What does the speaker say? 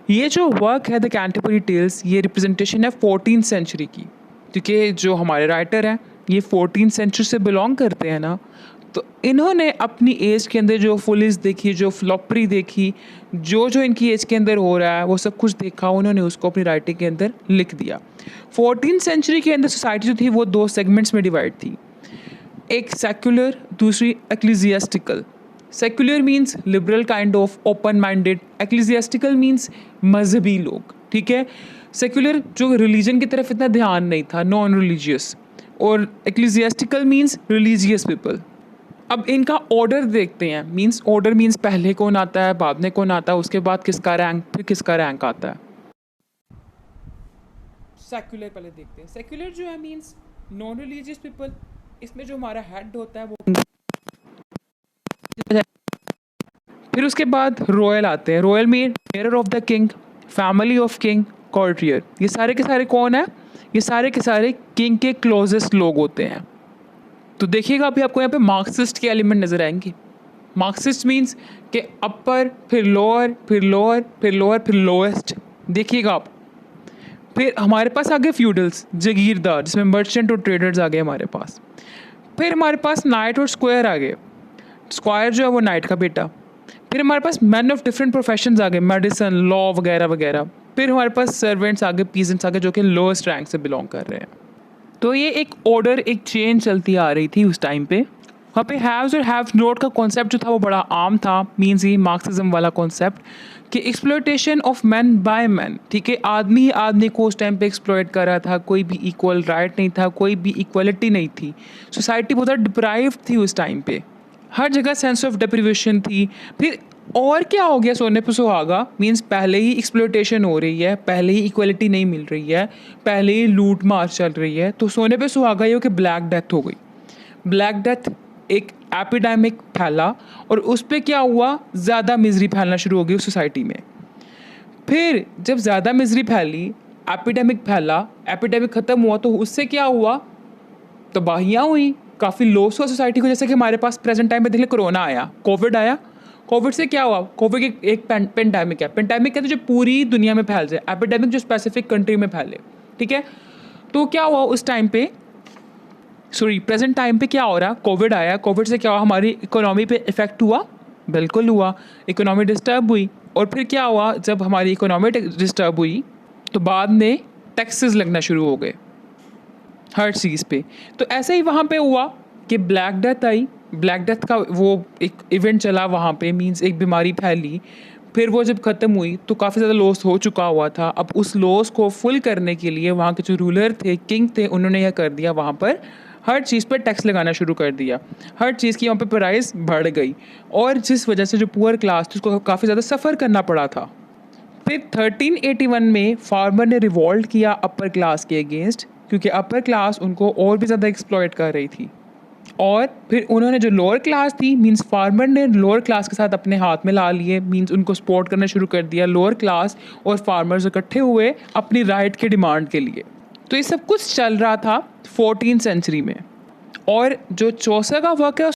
ये जो वर्क है द कैंटरबरी टेल्स, ये रिप्रेजेंटेशन है 14th सेंचुरी की, क्योंकि जो हमारे राइटर हैं ये 14th सेंचुरी से बिलोंग करते हैं ना, तो इन्होंने अपनी एज के अंदर जो फुलिस देखी, जो फ्लॉपरी देखी, जो जो इनकी एज के अंदर हो रहा है वो सब कुछ देखा, उन्होंने उसको अपनी राइटिंग के अंदर लिख दिया। 14th सेंचुरी के अंदर सोसाइटी जो थी वो दो सेगमेंट्स में डिवाइड थी, एक सेक्युलर, दूसरी ecclesiastical. Secular means liberal kind of open minded, ecclesiastical means मजहबी लोग, ठीक है। सेक्युलर जो रिलीजन की तरफ इतना ध्यान नहीं था, नॉन रिलीजियस, और एक्लिजियास्टिकल मीन्स रिलीजियस पीपल। अब इनका ऑर्डर देखते हैं, मीन्स ऑर्डर मीन्स पहले कौन आता है, बाद में कौन आता है, उसके बाद किसका रैंक, फिर किसका रैंक आता है। सेक्युलर पहले देखते हैं। सेक्युलर जो है मीन्स नॉन रिलीजियस पीपल, इसमें जो हमारा हेड होता है वो, फिर उसके बाद रॉयल आते हैं। Royal mean mirror of the king, family of king, courtier. ये सारे के सारे कौन है, ये सारे के सारे किंग के क्लोजेस्ट लोग होते हैं। तो देखिएगा अभी आपको यहाँ पे मार्क्सिस्ट के एलिमेंट नजर आएंगे। मार्क्सिस्ट मीन्स कि अपर, फिर लोअर, फिर लोअर, फिर लोअर, फिर लोएस्ट। देखिएगा आप, फिर हमारे पास आ गए फ्यूडल्स, जागीरदार, जिसमें मर्चेंट और ट्रेडर्स आ गए हमारे पास। फिर हमारे पास नाइट और स्क्वायर आ गए, स्क्वायर जो है वो नाइट का बेटा। फिर हमारे पास मैन ऑफ डिफरेंट प्रोफेशंस आ गए, मेडिसन, लॉ वगैरह वगैरह। फिर हमारे पास सर्वेंट्स आ गए, पीजेंट्स आ गए, जो कि लोएस्ट रैंक से बिलोंग कर रहे हैं। तो ये एक ऑर्डर, एक चेंज चलती आ रही थी उस टाइम पे। वहाँ पे हैव्स और हैव नोट का कॉन्सेप्ट जो था वो बड़ा आम था, मीन्स ये मार्क्सिज्म वाला कॉन्सेप्ट कि exploitation of man by man, ठीक है। आदमी ही आदमी को उस टाइम पे एक्सप्लॉयट कर रहा था, कोई भी इक्वल राइट नहीं था, कोई भी इक्वलिटी नहीं थी। सोसाइटी बहुत ज़्यादा डिप्राइव्ड थी उस टाइम पे, हर जगह सेंस ऑफ डिप्रिवेशन थी। फिर और क्या हो गया, सोने पे सुहागा, मीन्स पहले ही एक्सप्लॉयटेशन हो रही है, पहले ही इक्वलिटी नहीं मिल रही है, पहले ही लूट मार चल रही है, तो सोने पे सुहागा ये हो कि ब्लैक डेथ हो गई। ब्लैक डेथ एक एपिडेमिक फैला, और उस पर क्या हुआ, ज़्यादा मिजरी फैलना शुरू हो गई उस सोसाइटी में। फिर जब ज़्यादा मिजरी फैली, एपिडेमिक फैला, एपिडेमिक ख़त्म हुआ, तो उससे क्या हुआ, तबाहियाँ हुई, काफ़ी लॉस हुआ सोसाइटी को। जैसे कि हमारे पास प्रेजेंट टाइम में देख लें, कोरोना आया, कोविड आया। कोविड से क्या हुआ, कोविड एक पेंडेमिक है। पेंडेमिक कहते हैं जो पूरी दुनिया में फैल जाए, एपिडेमिक जो स्पेसिफिक कंट्री में फैले, ठीक है। तो क्या हुआ उस टाइम पे, सॉरी प्रेजेंट टाइम पे क्या हो रहा, कोविड आया, कोविड से क्या हुआ, हमारी इकोनॉमी पे इफेक्ट हुआ, बिल्कुल हुआ, इकोनॉमी डिस्टर्ब हुई। और फिर क्या हुआ, जब हमारी इकोनॉमी डिस्टर्ब हुई तो बाद में टैक्सेस लगना शुरू हो गए हर चीज़ पे। तो ऐसे ही वहाँ पे हुआ कि ब्लैक डेथ आई। ब्लैक डेथ का वो एक इवेंट चला वहाँ पे, मींस एक बीमारी फैली। फिर वो जब ख़त्म हुई तो काफ़ी ज़्यादा लॉस हो चुका हुआ था। अब उस लॉस को फुल करने के लिए वहाँ के जो रूलर थे, किंग थे, उन्होंने यह कर दिया, वहाँ पर हर चीज़ पर टैक्स लगाना शुरू कर दिया। हर चीज़ की वहाँ पे प्राइस बढ़ गई, और जिस वजह से जो पुअर क्लास थी उसको काफ़ी ज़्यादा सफ़र करना पड़ा था। फिर 1381 में फार्मर ने रिवॉल्ट किया अपर क्लास के अगेंस्ट, क्योंकि अपर क्लास उनको और भी ज़्यादा एक्सप्लॉइट कर रही थी। और फिर उन्होंने जो लोअर क्लास थी, मींस फार्मर ने लोअर क्लास के साथ अपने हाथ में ला लिए, मींस उनको सपोर्ट करना शुरू कर दिया। लोअर क्लास और फार्मर्स इकट्ठे हुए अपनी राइट की डिमांड के लिए। तो ये सब कुछ चल रहा था 14th सेंचुरी में। और जो चौसा का वर्क है